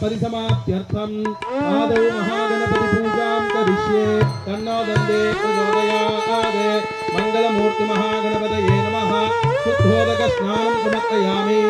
परिसमाप्त्यर्थम् आदौ महागणपति पूजां करिष्ये तन्नो दन्दे प्रचोदयात् मंगलमूर्ति महागणपतये नमः शुद्धोदक स्नानं समर्पयामि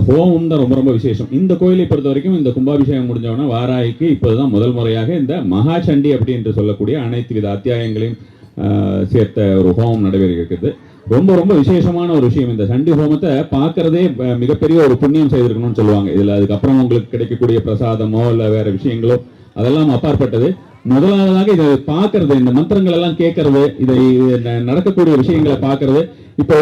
இந்த ஹோமம் தான் ரொம்ப ரொம்ப விசேஷம். இந்த கோயிலை பொறுத்த வரைக்கும் இந்த கும்பாபிஷேகம் முடிஞ்சவொன்னா வாராய்க்கு இப்போதான் முதல் முறையாக இந்த மகாசண்டி அப்படி என்று சொல்லக்கூடிய அனைத்து வித அத்தியாயங்களையும் சேர்த்த ஒரு ஹோமம் நடைபெறுகிறது. ரொம்ப ரொம்ப விசேஷமான ஒரு விஷயம். இந்த சண்டி ஹோமத்தை பார்க்கறதே மிகப்பெரிய ஒரு புண்ணியம் செய்திருக்கணும்னு சொல்லுவாங்க. இதில் அதுக்கப்புறம் உங்களுக்கு கிடைக்கக்கூடிய பிரசாதமோ இல்லை வேற விஷயங்களோ அதெல்லாம் அப்பாற்பட்டது. முதலாவதாக இதை பார்க்கறது, இந்த மந்திரங்கள் எல்லாம் கேட்கறது, இதை நடக்கக்கூடிய விஷயங்களை பார்க்கறது. இப்போ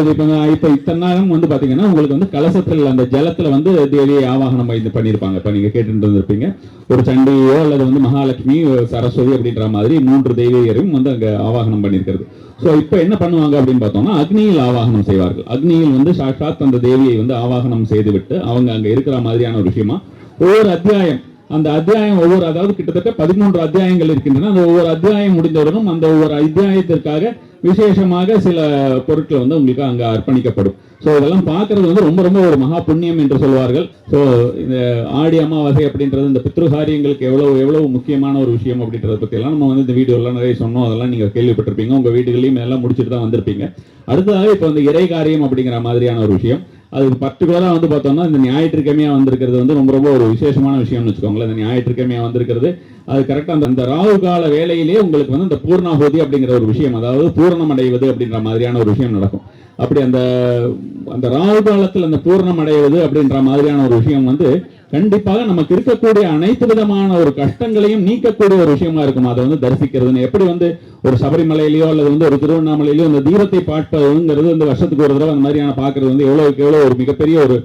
இத்தனை நேரம் வந்து பாத்தீங்கன்னா உங்களுக்கு வந்து கலசத்தில் அந்த ஜலத்துல வந்து தேவியை ஆவாகனம் பண்ணியிருப்பாங்க. இப்போ நீங்க கேட்டு இருந்திருப்பீங்க. ஒரு சண்டியோ அல்லது வந்து மகாலட்சுமி, சரஸ்வதி அப்படின்ற மாதிரி 3 தெய்வீகரையும் வந்து அங்க ஆவாகனம் பண்ணியிருக்கிறது. ஸோ இப்போ என்ன பண்ணுவாங்க அப்படின்னு பார்த்தோம்னா அக்னியில் ஆவாகனம் செய்வார்கள். அக்னியில் வந்து சாட்சாத் அந்த தேவியை வந்து ஆவாகனம் செய்துவிட்டு அவங்க அங்க இருக்கிற மாதிரியான ஒரு விஷயமா ஒவ்வொரு அத்தியாயம், அந்த அத்தியாயம் அதாவது கிட்டத்தட்ட 13 அத்தியாயங்கள் இருக்கின்றன. அந்த ஒவ்வொரு அத்தியாயம் முடிந்தவுடனும் அந்த ஒவ்வொரு அத்தியாயத்திற்காக விசேஷமாக சில பொருட்கள் வந்து உங்களுக்கு அங்க அர்ப்பணிக்கப்படும். ஸோ இதெல்லாம் பார்க்கறது வந்து ரொம்ப ரொம்ப ஒரு மகா புண்ணியம் என்று சொல்வார்கள். ஸோ இந்த ஆடி அமாவாசை அப்படின்றது இந்த பித்ருகாரியங்களுக்கு எவ்வளவு முக்கியமான ஒரு விஷயம் அப்படின்றத பத்தி எல்லாம் நம்ம வந்து இந்த வீடியோலாம் நிறைய சொன்னோம். அதெல்லாம் நீங்க கேள்விப்பட்டிருப்பீங்க. உங்க வீடுகளையும் எல்லாம் முடிச்சுட்டு தான் வந்திருப்பீங்க. அடுத்ததாக இப்போ வந்து இறை காரியம் அப்படிங்கிற மாதிரியான ஒரு விஷயம். அது பர்டிகுலராக வந்து பார்த்தோம்னா இந்த ஞாயிற்றுக்கிழமையாக வந்திருக்கிறது வந்து ரொம்ப ரொம்ப ஒரு விசேஷமான விஷயம்னு வச்சுக்கோங்களேன். இந்த ஞாயிற்றுக்கிழமையாக வந்திருக்கிறது அது கரெக்டாக அந்த ராகு கால வேலையிலேயே உங்களுக்கு வந்து இந்த பூர்ணாபூதி அப்படிங்கிற ஒரு விஷயம், அதாவது பூரணம் அடைவது அப்படின்ற மாதிரியான ஒரு விஷயம் நடக்கும். அப்படி அந்த ராகு காலத்தில் அந்த பூர்ணம் அடைவது அப்படின்ற மாதிரியான ஒரு விஷயம் வந்து கண்டிப்பாக நமக்கு இருக்கக்கூடிய அனைத்து விதமான ஒரு கஷ்டங்களையும் நீக்கக்கூடிய ஒரு விஷயமா இருக்கும். அதை வந்து தரிசிக்கிறதுன்னு எப்படி வந்து ஒரு சபரிமலையிலயோ அல்லது வந்து ஒரு திருவண்ணாமலையிலயோ அந்த தீபத்தை பார்ப்பதுங்கிறது இந்த வருஷத்துக்கு ஒரு தடவை அந்த மாதிரியான பார்க்கறது வந்து எவ்வளவு ஒரு மிகப்பெரிய ஒரு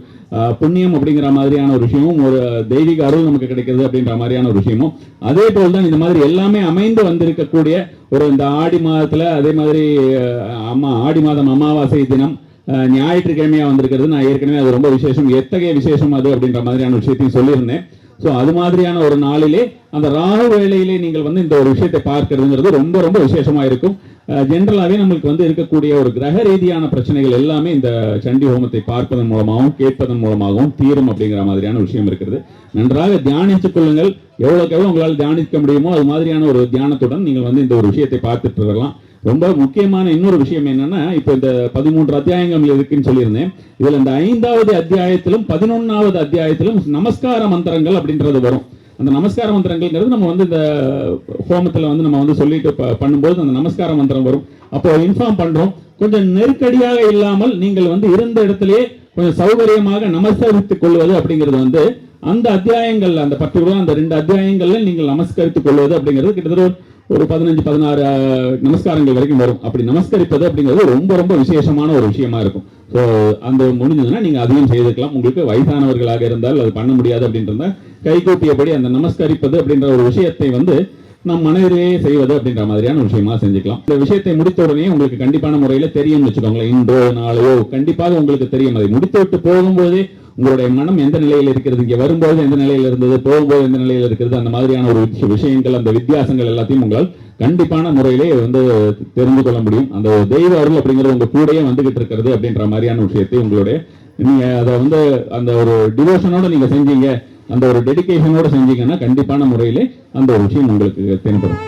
புண்ணியம் அப்படிங்கிற மாதிரியான ஒரு விஷயமும் ஒரு தெய்வீக அருள் நமக்கு கிடைக்கிறது அப்படின்ற மாதிரியான ஒரு விஷயமும் அதே போல்தான் இந்த மாதிரி எல்லாமே அமைந்து வந்திருக்கக்கூடிய ஒரு இந்த ஆடி மாதத்துல அதே மாதிரி ஆடி மாதம் அமாவாசை தினம் ஞாயிற்றுக்கிழமையா வந்திருக்கிறது. நான் ஏற்கனவே அது ரொம்ப விசேஷம், எத்தகைய விசேஷம் அது அப்படின்ற மாதிரியான விஷயத்தையும் சொல்லியிருந்தேன். ஸோ அது மாதிரியான ஒரு நாளிலே அந்த ராகு வேளையிலே நீங்கள் வந்து இந்த ஒரு விஷயத்தை பார்க்கிறதுங்கிறது ரொம்ப ரொம்ப விசேஷமா இருக்கும். ஜென்ரலாகவே நம்மளுக்கு வந்து இருக்கக்கூடிய ஒரு கிரக ரீதியான பிரச்சனைகள் எல்லாமே இந்த சண்டி ஹோமத்தை பார்ப்பதன் மூலமாகவும் கேட்பதன் மூலமாகவும் தீரும் அப்படிங்கிற மாதிரியான விஷயம் இருக்கிறது. நன்றாக தியானித்துக் கொள்ளுங்கள். எவ்வளவுக்கு எவ்வளவு உங்களால் தியானிக்க முடியுமோ அது மாதிரியான ஒரு தியானத்துடன் நீங்கள் வந்து இந்த ஒரு விஷயத்தை பார்த்துட்டு வரலாம். ரொம்ப முக்கியமான இன்னொரு விஷயம் என்னன்னா, இப்போ இந்த 13 அத்தியாயங்கள் இருக்குன்னு சொல்லியிருந்தேன். இதுல இந்த 5வது அத்தியாயத்திலும் 11வது அத்தியாயத்திலும் நமஸ்கார மந்திரங்கள் அப்படின்றது வரும். அந்த நமஸ்கார மந்திரங்கள்ங்கிறது நம்ம வந்து இந்த ஹோமத்துல வந்து நம்ம வந்து சொல்லிட்டு பண்ணும்போது அந்த நமஸ்கார மந்திரம் வரும். அப்போ இன்ஃபார்ம் பண்றோம், கொஞ்சம் நெருக்கடியாக இல்லாமல் நீங்கள் வந்து இருந்த இடத்திலேயே கொஞ்சம் சௌகரியமாக நமஸ்கரித்துக் கொள்வது அப்படிங்கிறது வந்து அந்த அத்தியாயங்கள், அந்த பர்டிகுலர் அந்த 2 அத்தியாயங்கள்ல நீங்கள் நமஸ்கரித்துக் கொள்வது அப்படிங்கிறது கிட்டத்தட்ட ஒரு 15-16 நமஸ்காரங்கள் வரைக்கும் வரும். அப்படி நமஸ்கரிப்பது அப்படிங்கிறது ரொம்ப ரொம்ப விசேஷமான ஒரு விஷயமா இருக்கும். ஸோ அந்த முடிஞ்சதுன்னா நீங்க அதையும் செய்துக்கலாம். உங்களுக்கு வயசானவர்களாக இருந்தால் அது பண்ண முடியாது அப்படின்றத கைகூப்பியபடி அந்த நமஸ்கரிப்பது அப்படின்ற ஒரு விஷயத்தை வந்து நம் மனதிலேயே செய்வது அப்படின்ற மாதிரியான விஷயமா செஞ்சுக்கலாம். இந்த விஷயத்தை முடித்த உடனே உங்களுக்கு கண்டிப்பான முறையில தெரியும் வச்சுக்கோங்களேன். இன்றோ நாளையோ கண்டிப்பாக உங்களுக்கு தெரியும். அதை முடித்து விட்டு போகும்போதே உங்களுடைய மனம் எந்த நிலையில் இருக்கிறது, இங்கே வரும்போது எந்த நிலையில் இருந்தது, போகும்போது எந்த நிலையில் இருக்கிறது, அந்த மாதிரியான ஒரு விஷயங்கள், அந்த வித்தியாசங்கள் எல்லாத்தையும் உங்களால் கண்டிப்பான முறையிலே வந்து தெரிந்து கொள்ள முடியும். அந்த தெய்வ அருள் அப்படிங்கிறது உங்க கூடயே வந்துகிட்டு இருக்கிறது அப்படின்ற மாதிரியான விஷயத்தை உங்களுடைய நீங்க அதை வந்து அந்த ஒரு டிவோஷனோட நீங்க செஞ்சீங்க, அந்த ஒரு டெடிகேஷனோட செஞ்சீங்கன்னா கண்டிப்பான முறையிலே அந்த ஒரு விஷயம் உங்களுக்கு தென்படும்.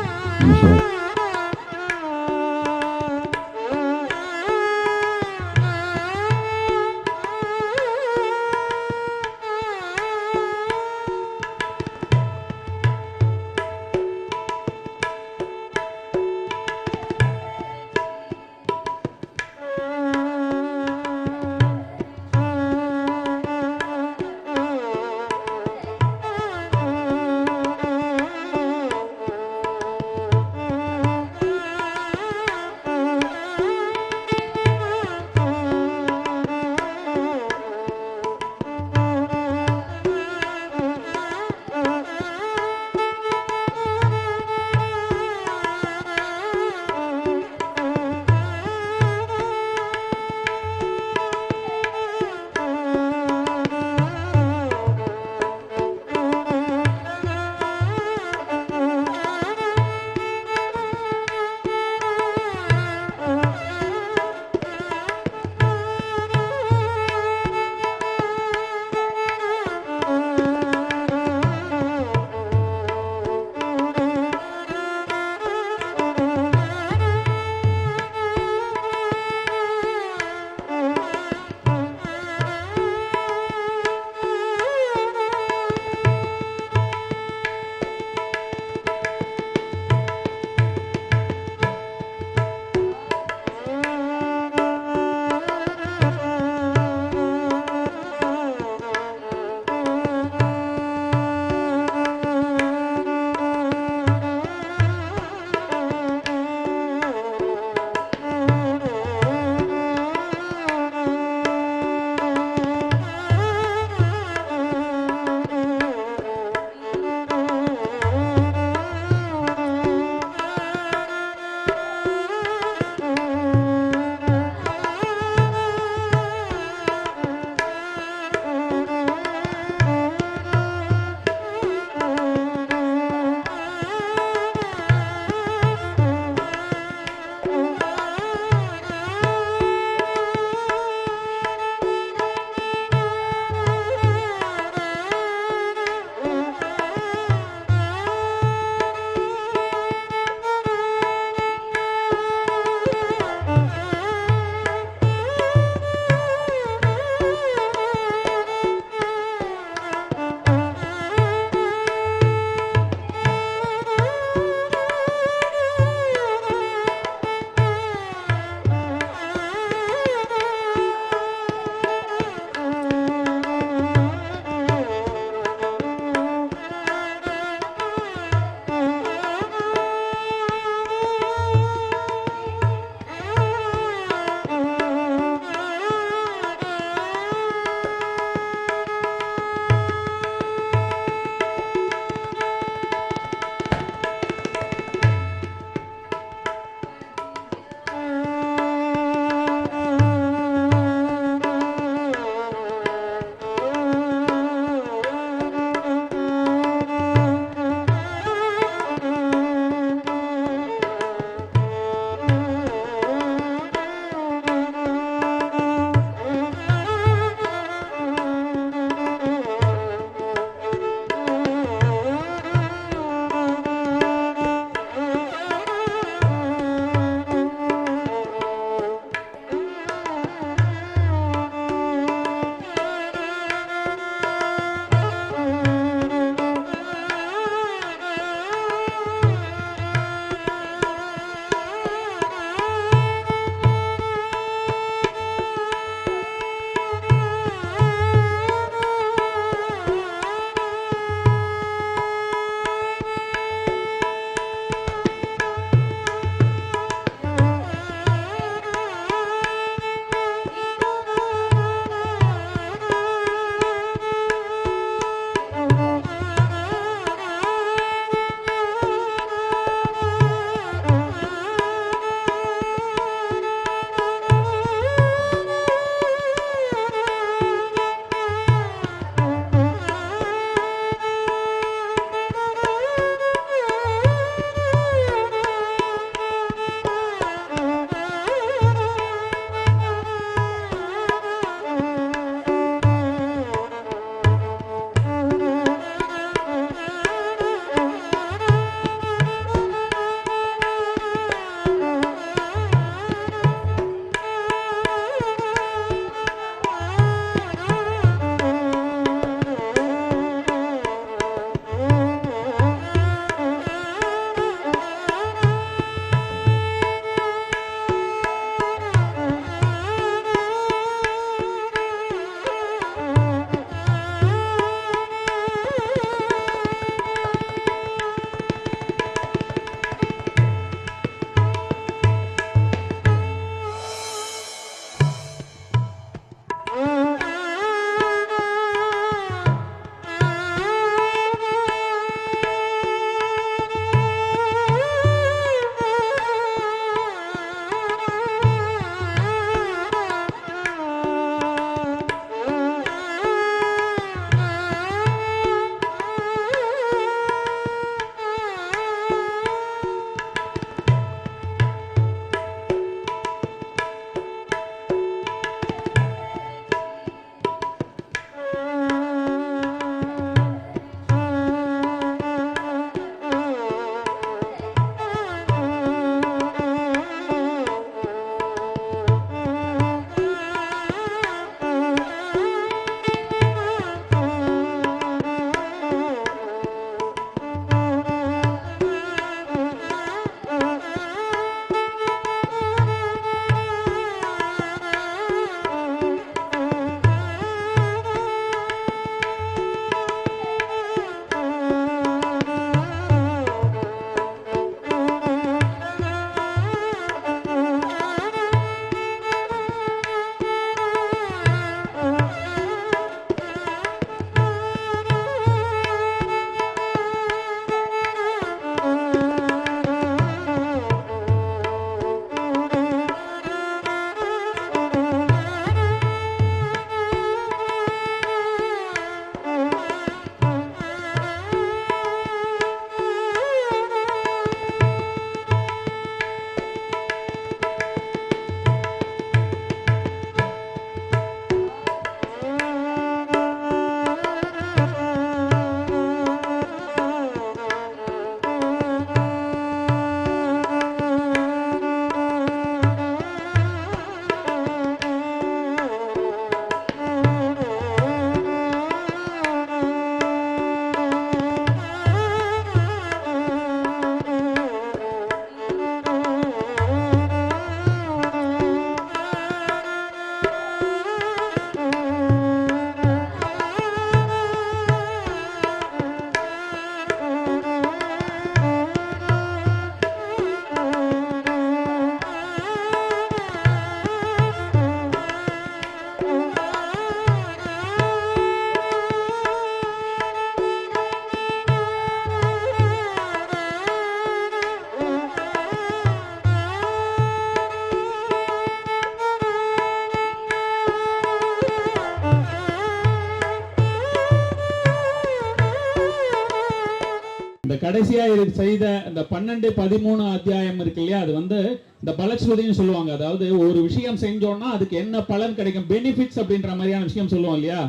இந்த கடைசியா செய்த இந்த 12, 13 அத்தியாயம் இருக்கு இல்லையா, அது வந்து இந்த பலஸ்ருதின்னு சொல்லுவாங்க. அதாவது ஒரு விஷயம் செஞ்சோம்னா அதுக்கு என்ன பலன் கிடைக்கும், பெனிஃபிட்ஸ் அப்படின்ற மாதிரியான விஷயம் சொல்லுவோம் இல்லையா,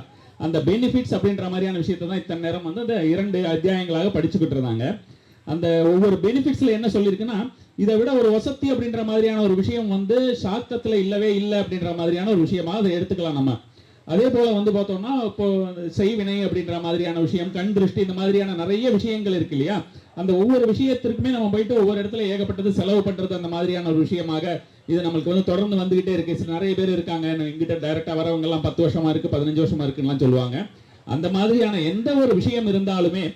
அந்த பெனிஃபிட்ஸ் அப்படின்ற மாதிரியான விஷயத்தை தான் இத்தனை நேரம் வந்து அந்த 2 அத்தியாயங்களாக படிச்சுக்கிட்டு இருந்தாங்க. அந்த ஒவ்வொரு பெனிஃபிட்ஸ்ல என்ன சொல்லியிருக்குன்னா, இதை விட ஒரு வசதி அப்படின்ற மாதிரியான ஒரு விஷயம் வந்து சாஸ்திரத்துல இல்லவே இல்லை அப்படின்ற மாதிரியான ஒரு விஷயமா அதை எடுத்துக்கலாம் நம்ம. அதே போல வந்து பார்த்தோம்னா இப்போ செய்வினை அப்படின்ற மாதிரியான விஷயம், கண் திருஷ்டி, இந்த மாதிரியான நிறைய விஷயங்கள் இருக்கு இல்லையா, அந்த ஒவ்வொரு விஷயத்திற்குமே நம்ம போயிட்டு ஒவ்வொரு இடத்துல ஏகப்பட்டது செலவு பண்றது அந்த மாதிரியான ஒரு விஷயமாக இது நம்மளுக்கு வந்து தொடர்ந்து வந்துகிட்டே இருக்கு. நிறைய பேர் இருக்காங்க எங்கிட்ட டைரக்டா வரவங்க எல்லாம் 10 வருஷமா இருக்கு, 15 வருஷமா இருக்குன்னு சொல்லுவாங்க. அந்த மாதிரியான எந்த ஒரு விஷயம் இருந்தாலுமே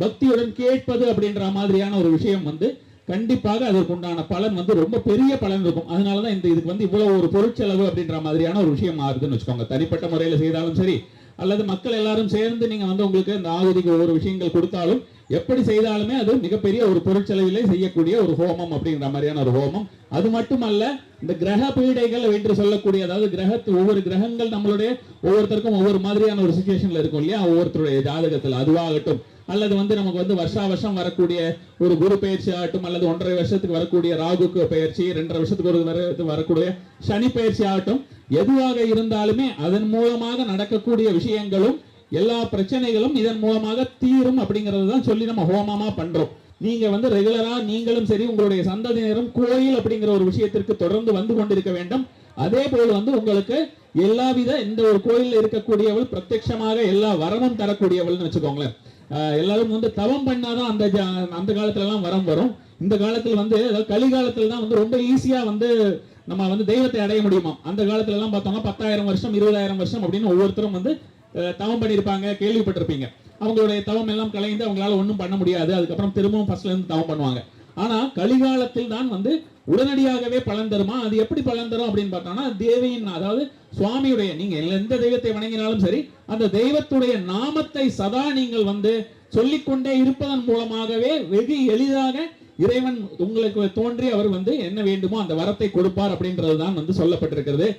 பக்தியுடன் கேட்பது அப்படின்ற மாதிரியான ஒரு விஷயம் வந்து கண்டிப்பாக அதற்கு உண்டான பலன் வந்து ரொம்ப பெரிய பலன் இருக்கும். அதனாலதான் இதுக்கு வந்து இவ்வளவு ஒரு பொருட்செலவு அப்படின்ற மாதிரியான ஒரு விஷயம் ஆகுதுன்னு வச்சுக்கோங்க. தனிப்பட்ட முறையில செய்தாலும் சரி, அல்லது மக்கள் எல்லாரும் சேர்ந்து நீங்க வந்து உங்களுக்கு இந்த ஆகுதிக்கு ஒவ்வொரு விஷயங்கள் கொடுத்தாலும், எப்படி செய்தாலுமே அது மிகப்பெரிய ஒரு பொருட்செலவிலே செய்யக்கூடிய ஒரு ஹோமம் அப்படின்ற மாதிரியான ஒரு ஹோமம். அது மட்டுமல்ல, இந்த கிரக பீடைகள் என்று சொல்லக்கூடிய, அதாவது ஒவ்வொரு கிரகங்கள் நம்மளுடைய ஒவ்வொருத்தருக்கும் ஒவ்வொரு மாதிரியான ஒரு சிச்சுவேஷன்ல இருக்கும் இல்லையா, ஒவ்வொருத்தருடைய ஜாதகத்தில் அதுவாகட்டும், அல்லது வந்து நமக்கு வந்து வருஷம் வரக்கூடிய ஒரு குரு பயிற்சி ஆகட்டும், அல்லது 1.5 வருஷத்துக்கு வரக்கூடிய ராகுக்கு பயிற்சி, 2.5 வருஷத்துக்கு ஒரு வரக்கூடிய சனி பயிற்சி ஆகட்டும், எதுவாக இருந்தாலுமே அதன் மூலமாக நடக்கக்கூடிய விஷயங்களும் எல்லா பிரச்சனைகளும் இதன் மூலமாக தீரும் அப்படிங்கறது தான் சொல்லி நம்ம ஹோமமா பண்றோம். நீங்க வந்து ரெகுலரா நீங்களும் சரி உங்களுடைய சந்ததியினரும் கோயில் அப்படிங்கிற ஒரு விஷயத்திற்கு தொடர்ந்து வந்து கொண்டிருக்க வேண்டும். அதே போல் வந்து உங்களுக்கு எல்லாவித இந்த ஒரு கோயில் இருக்கக்கூடியவள் பிரத்யட்சமாக எல்லா வரமும் தரக்கூடியவள்னு வச்சுக்கோங்களேன். எல்லாரும் வந்து தவம் பண்ணாதான் அந்த காலத்துல எல்லாம் வரம் வரும். இந்த காலத்துல வந்து கலிகாலத்துல தான் வந்து ரொம்ப ஈஸியா வந்து நம்ம வந்து தெய்வத்தை அடைய முடியுமா. அந்த காலத்துல எல்லாம் பார்த்தோம்னா 10,000 வருஷம் 20,000 வருஷம் அப்படின்னு ஒவ்வொருத்தரும் வந்து தவம் பண்ணியிருப்பாங்க, கேள்விப்பட்டிருப்பீங்க. அவங்களுடைய தவம் எல்லாம் கலைந்து அவங்களால ஒன்றும் பண்ண முடியாது. அதுக்கப்புறம் திரும்பவும் ஃபர்ஸ்ட்ல இருந்து தவம் பண்ணுவாங்க. ஆனா கலிகாலத்தில் தான் வந்து உடனடியாகவே பலன் தருமா. அது எப்படி பலன் தரும் அப்படின்னு பார்த்தோம்னா, தேவியின் அதாவது சுவாமியுடைய, நீங்க எந்த தெய்வத்தை வணங்கினாலும் சரி, அந்த தெய்வத்துடைய நாமத்தை சதா நீங்கள் வந்து சொல்லிக்கொண்டே இருப்பதன் மூலமாகவே வெகு எளிதாக இறைவன் உங்களுக்கு தோன்றி அவர் வந்து என்ன வேண்டுமோ அந்த வரத்தை கொடுப்பார் அப்படின்றதுதான் வந்து சொல்லப்பட்டிருக்கிறது.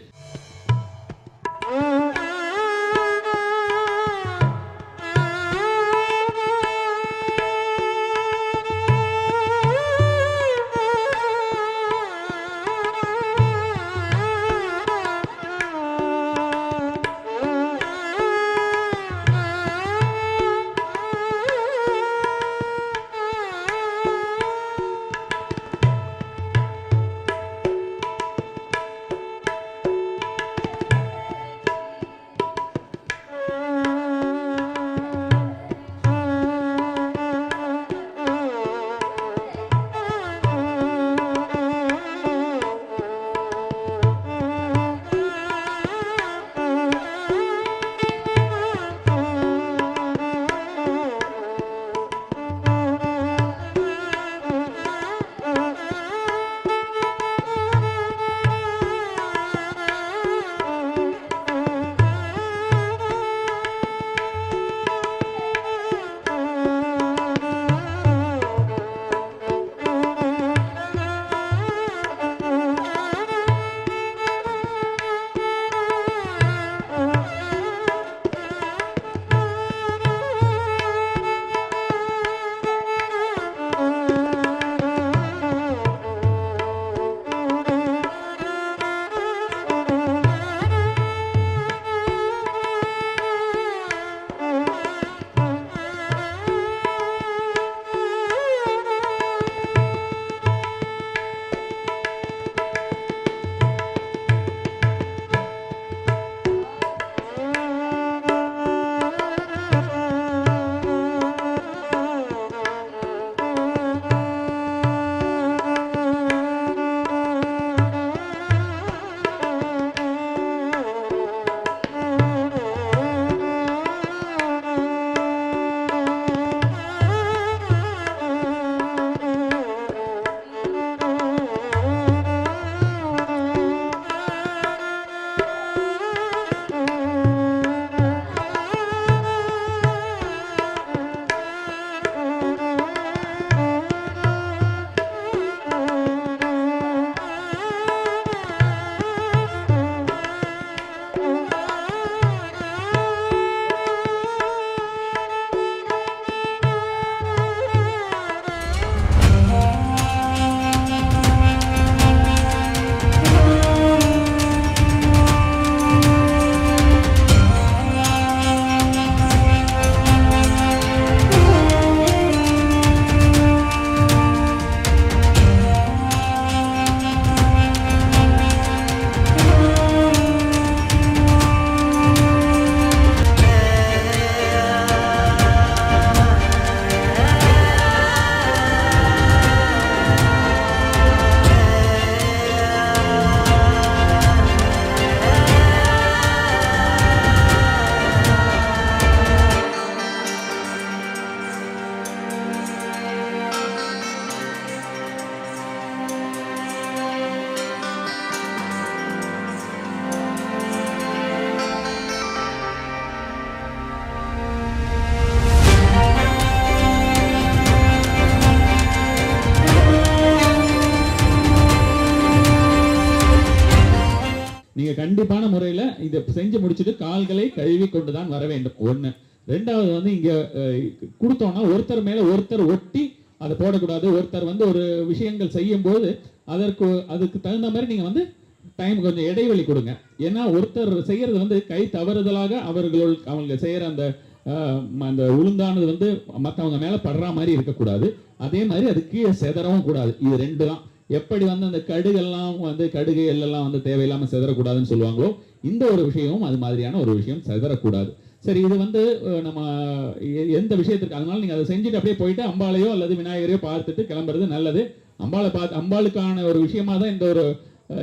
நீங்க கண்டிப்பான முறையில இதை செஞ்சு முடிச்சுட்டு கால்களை கழுவி கொண்டுதான் வர வேண்டும். ஒண்ணு. ரெண்டாவது வந்து இங்க கொடுத்தோம்னா ஒருத்தர் மேல ஒருத்தர் ஒட்டி அதை போடக்கூடாது. ஒருத்தர் வந்து ஒரு விஷயங்கள் செய்யும் போது அதுக்கு தகுந்த மாதிரி நீங்க வந்து டைம் கொஞ்சம் இடைவெளி கொடுங்க. ஏன்னா ஒருத்தர் செய்யறது வந்து கை தவறுதலாக அவங்க செய்யற அந்த உளுந்தானது வந்து மற்றவங்க மேல படுற மாதிரி இருக்கக்கூடாது. அதே மாதிரி அது கீழே செதறவும் கூடாது. இது ரெண்டு தான். எப்படி வந்து அந்த கடுகு எல்லாம் வந்து தேவையில்லாம செதறக்கூடாதுன்னு சொல்லுவாங்களோ, இந்த ஒரு விஷயமும் அது மாதிரியான ஒரு விஷயம் செதறக்கூடாது. சரி, இது வந்து நம்ம எந்த விஷயத்திற்கு, அதனால நீங்க அதை செஞ்சுட்டு அப்படியே போயிட்டு அம்பாளையோ அல்லது விநாயகரையோ பார்த்துட்டு கிளம்புறது நல்லது. அம்பாளுக்கான ஒரு விஷயமா தான் இந்த ஒரு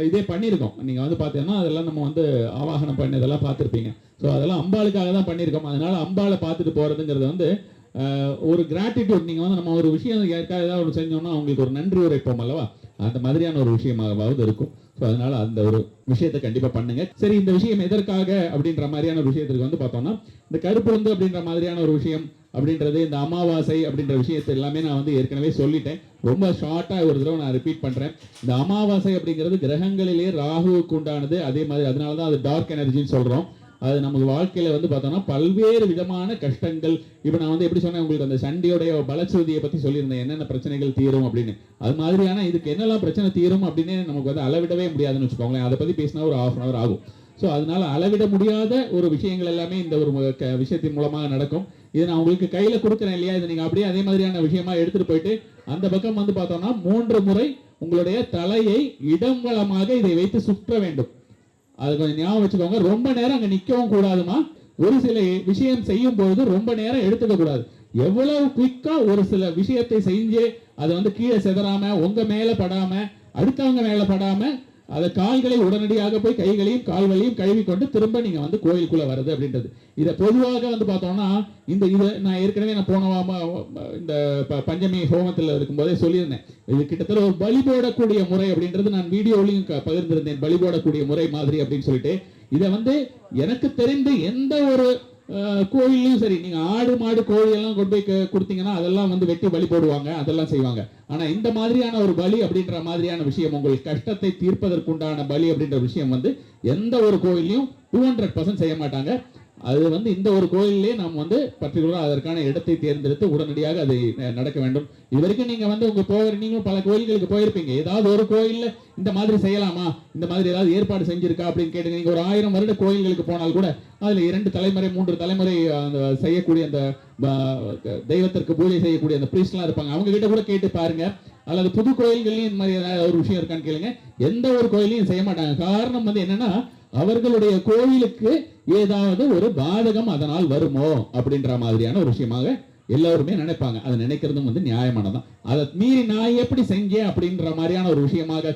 இதே பண்ணியிருக்கோம். நீங்க வந்து பார்த்தீங்கன்னா அதெல்லாம் நம்ம வந்து ஆவாகனம் பண்ணி இதெல்லாம் பார்த்துருப்பீங்க. ஸோ அதெல்லாம் அம்பாளுக்காக தான் பண்ணியிருக்கோம். அதனால அம்பாளை பார்த்துட்டு போறதுங்கிறது வந்து ஒரு கிராட்டிடியூட். நீங்க வந்து நம்ம ஒரு விஷயம் யாருக்காக ஏதாவது ஒரு செஞ்சோம்னா அவங்களுக்கு ஒரு நன்றி உரைப்போம் அல்லவா, அந்த மாதிரியான ஒரு விஷயமாவது இருக்கும். ஸோ அதனால அந்த ஒரு விஷயத்தை கண்டிப்பா பண்ணுங்க. சரி, இந்த விஷயம் எதற்காக அப்படின்ற மாதிரியான ஒரு விஷயத்துக்கு வந்து பார்த்தோம்னா, இந்த கருப்புழுந்து அப்படின்ற மாதிரியான ஒரு விஷயம் அப்படின்றது, இந்த அமாவாசை அப்படின்ற விஷயத்தை எல்லாமே நான் வந்து ஏற்கனவே சொல்லிட்டேன். ரொம்ப ஷார்ட்டா ஒரு தடவை நான் ரிப்பீட் பண்றேன். இந்த அமாவாசை அப்படிங்கிறது கிரகங்களிலேயே ராகுவுக்கு உண்டானது. அதே மாதிரி அதனாலதான் அது டார்க் எனர்ஜின்னு சொல்றோம். அது நமக்கு வாழ்க்கையில வந்து பார்த்தோம்னா பல்வேறு விதமான கஷ்டங்கள். இப்போ நான் வந்து எப்படி சொன்னேன் உங்களுக்கு, அந்த சண்டியோடைய பலச்சுதியை பத்தி சொல்லியிருந்தேன், என்னென்ன பிரச்சனைகள் தீரும் அப்படின்னு. அது மாதிரியான இதுக்கு என்னெல்லாம் பிரச்சனை தீரும் அப்படின்னு நமக்கு வந்து அளவிடவே முடியாதுன்னு வச்சுக்கோங்களேன். அதை பத்தி பேசினா ஒரு 1/2 hour ஆகும். ஸோ அதனால அளவிட முடியாத ஒரு விஷயங்கள் எல்லாமே இந்த ஒரு விஷயத்தின் மூலமாக நடக்கும். இதை நான் உங்களுக்கு கையில கொடுக்குறேன் இல்லையா, இதை நீங்க அப்படியே அதே மாதிரியான விஷயமா எடுத்துட்டு போயிட்டு அந்த பக்கம் வந்து பார்த்தோம்னா 3 முறை உங்களுடைய தலையை இடம் வலமாக இதை வைத்து சுற்ற வேண்டும். அது கொஞ்சம் ஞாபகம் வச்சுக்கோங்க. ரொம்ப நேரம் அங்க நிக்கவும் கூடாதுமா. ஒரு சில விஷயம் செய்யும் பொழுது ரொம்ப நேரம் எடுத்துக்க கூடாது. எவ்வளவு குயிக்கா ஒரு சில விஷயத்தை செஞ்சு அதை வந்து கீழே செதறாம, உங்க மேல படாம, அடுத்தவங்க மேல படாம, அதை கால்களை உடனடியாக போய் கைகளையும் கால்களையும் கழுவி கொண்டு திரும்ப நீங்க வந்து கோயிலுக்குள்ள வருது அப்படின்றது. இதை பொதுவாக வந்து பார்த்தோம்னா இதை நான் ஏற்கனவே போன இந்த பஞ்சமி ஹோமத்தில் இருக்கும்போதே சொல்லியிருந்தேன். இது கிட்டத்தட்ட ஒரு பலி போடக்கூடிய முறை அப்படின்றது நான் வீடியோலையும் பகிர்ந்திருந்தேன். பலி போடக்கூடிய முறை மாதிரி அப்படின்னு சொல்லிட்டு, இதை வந்து எனக்கு தெரிந்து எந்த ஒரு கோயிலையும் சரி, நீங்க ஆடு மாடு கோழி எல்லாம் கொண்டு போய் கொடுத்தீங்கன்னா அதெல்லாம் வந்து வெட்டி பலி போடுவாங்க, அதெல்லாம் செய்வாங்க. ஆனா இந்த மாதிரியான ஒரு பலி அப்படின்ற மாதிரியான விஷயம், உங்களுக்கு கஷ்டத்தை தீர்ப்பதற்குண்டான பலி அப்படின்ற விஷயம் வந்து எந்த ஒரு கோயிலையும் 200% செய்ய மாட்டாங்க. அது வந்து இந்த ஒரு கோயிலே நாம் வந்து பர்டிகுலரா அதற்கான இடத்தை தேர்ந்தெடுத்து உடனடியாக அதை நடக்க வேண்டும். இது வரைக்கும் நீங்க வந்து நீங்களும் பல கோயில்களுக்கு போயிருப்பீங்க. ஏதாவது ஒரு கோயில்ல இந்த மாதிரி செய்யலாமா, இந்த மாதிரி ஏதாவது ஏற்பாடு செஞ்சிருக்கா அப்படின்னு கேட்டுங்க. நீங்க ஒரு 1000 வருட கோயில்களுக்கு போனால் கூட அதுல 2 தலைமுறை 3 தலைமுறை செய்யக்கூடிய அந்த தெய்வத்திற்கு பூஜை செய்யக்கூடிய அந்த பிரீஸ்ட்லாம் இருப்பாங்க. அவங்க கிட்ட கூட கேட்டு பாருங்க. அல்லது புது கோயில்கள்லயும் இந்த மாதிரி ஏதாவது ஒரு விஷயம் இருக்கான்னு கேளுங்க. எந்த ஒரு கோயிலையும் செய்ய மாட்டாங்க. காரணம் வந்து என்னன்னா, அவர்களுடைய கோயிலுக்கு ஏதாவது ஒரு பாதகம் அதனால் வருமோ அப்படின்ற மாதிரியான ஒரு விஷயமாக எல்லாருமே நினைப்பாங்க. அதை நினைக்கிறதும் வந்து நியாயமானதான். அதை மீறி நான் எப்படி செஞ்சேன் அப்படின்ற மாதிரியான ஒரு விஷயமாக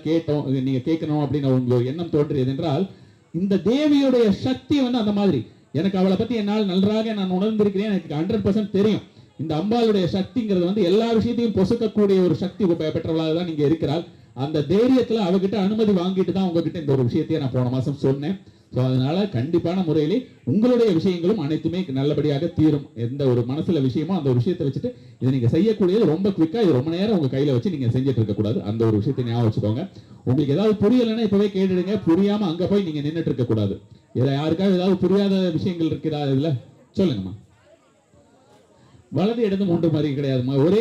நீங்க கேட்கணும் அப்படின்னு உங்களுக்கு எண்ணம் தோன்றியது என்றால், இந்த தேவியுடைய சக்தி வந்து அந்த மாதிரி. எனக்கு அவளை பத்தி என்னால் நன்றாக நான் உணர்ந்திருக்கிறேன். எனக்கு 100% தெரியும். இந்த அம்பாளுடைய சக்திங்கிறது வந்து எல்லா விஷயத்தையும் பொசுக்கக்கூடிய ஒரு சக்தி பெற்றவளாக தான் நீங்க இருக்கிறாள். அந்த தைரியத்துல அவகிட்ட அனுமதி வாங்கிட்டு தான் உங்ககிட்ட இந்த ஒரு விஷயத்தையே நான் போன மாசம் சொன்னேன். ஸோ அதனால கண்டிப்பான முறையிலே உங்களுடைய விஷயங்களும் அனைத்துமே நல்லபடியாக தீரும். எந்த ஒரு மனசுல விஷயமோ அந்த ஒரு விஷயத்தை வச்சுட்டு இதை நீங்க செய்யக்கூடியது ரொம்ப குவிக்கா, இது ரொம்ப நேரம் உங்க கையில வச்சு நீங்க செஞ்சுட்டு இருக்க கூடாது. அந்த ஒரு விஷயத்தை ஞாபகம் வச்சுக்கோங்க. உங்களுக்கு ஏதாவது புரியலைன்னா இப்பவே கேட்டுடுங்க. புரியாம அங்க போய் நீங்க நின்றுட்டு இருக்க கூடாது. இதுல யாருக்காவது ஏதாவது புரியாத விஷயங்கள் இருக்கிறா இதுல சொல்லுங்கம்மா. வலது இடது 3 முறை கிடையாதுமா, ஒரே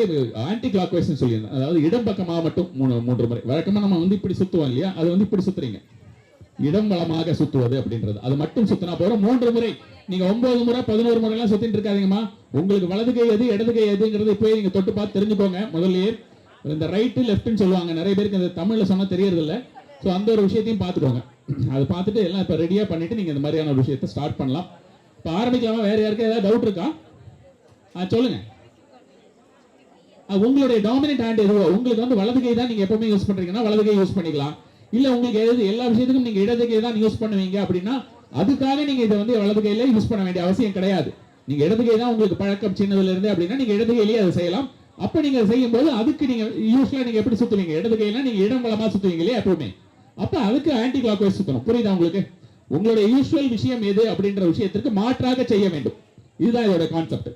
ஆன்டி கிளாக் வைஸ் சொல்லியிருந்தேன். அதாவது இடம் பக்கமா மட்டும் 3 முறை. வழக்கமா நம்ம வந்து இப்படி சுத்துவோம் இல்லையா, அது வந்து இப்படி சுத்துறீங்க. இடம் வலமாக சுத்துவது அப்படின்றது அது மட்டும் சுத்தினா போறோம். 3 முறை. நீங்க 9 முறை 11 முறை எல்லாம் சுத்திட்டு இருக்காதீங்கம்மா. உங்களுக்கு வலது கை எது இடது கை எதுங்கிறது இப்போயே நீங்க தொட்டு பார்த்து தெரிஞ்சுக்கோங்க. முதல்லயே இந்த ரைட்டு லெஃப்ட்னு சொல்லுவாங்க. நிறைய பேருக்கு இந்த தமிழ்ல சொன்னா தெரியறது இல்லை. ஸோ அந்த ஒரு விஷயத்தையும் பார்த்துக்கோங்க. அதை பார்த்துட்டு எல்லாம் இப்போ ரெடியா பண்ணிட்டு நீங்க இந்த மாதிரியான ஒரு விஷயத்தை ஸ்டார்ட் பண்ணலாம். இப்போ ஆரம்பிக்கலாமா? வேற யாருக்கும் ஏதாவது டவுட் இருக்கா? சொல்லுங்க. உங்களுடைய டாமினன்ட் ஹேண்ட் எதுவோ, உங்களுக்கு வந்து வலது கை தான் நீங்க எப்பவுமே யூஸ் பண்றீங்கன்னா வலது கை யூஸ் பண்ணிக்கலாம். இல்ல உங்களுக்கு எல்லா விஷயத்துக்கும் நீங்க இடது கை தான் யூஸ் பண்ணுவீங்க அப்படின்னா அதுக்காக நீங்க இதை வந்து வலது கையில யூஸ் பண்ண வேண்டிய அவசியம் கிடையாது. நீங்க இடது கை தான் உங்களுக்கு பழக்கம் சின்னதுல இருந்து அப்படின்னா நீங்க இடது கையிலேயே அதை செய்யலாம். அப்ப நீங்க செய்யும் போது அதுக்கு நீங்க யூஸ்வலா நீங்க எப்படி சுத்துவீங்க, இடது கையில நீங்க இடம் வலமா சுத்துவீங்க இல்லையா எப்பவுமே. அப்ப அதுக்கு ஆன்டி கிளாக் வைஸ் சுத்தணும். புரியுதா உங்களுக்கு? உங்களுடைய யூஸ்வல் விஷயம் எது அப்படின்ற விஷயத்திற்கு மாற்றாக செய்ய வேண்டும். இதுதான் இதோட கான்செப்ட்.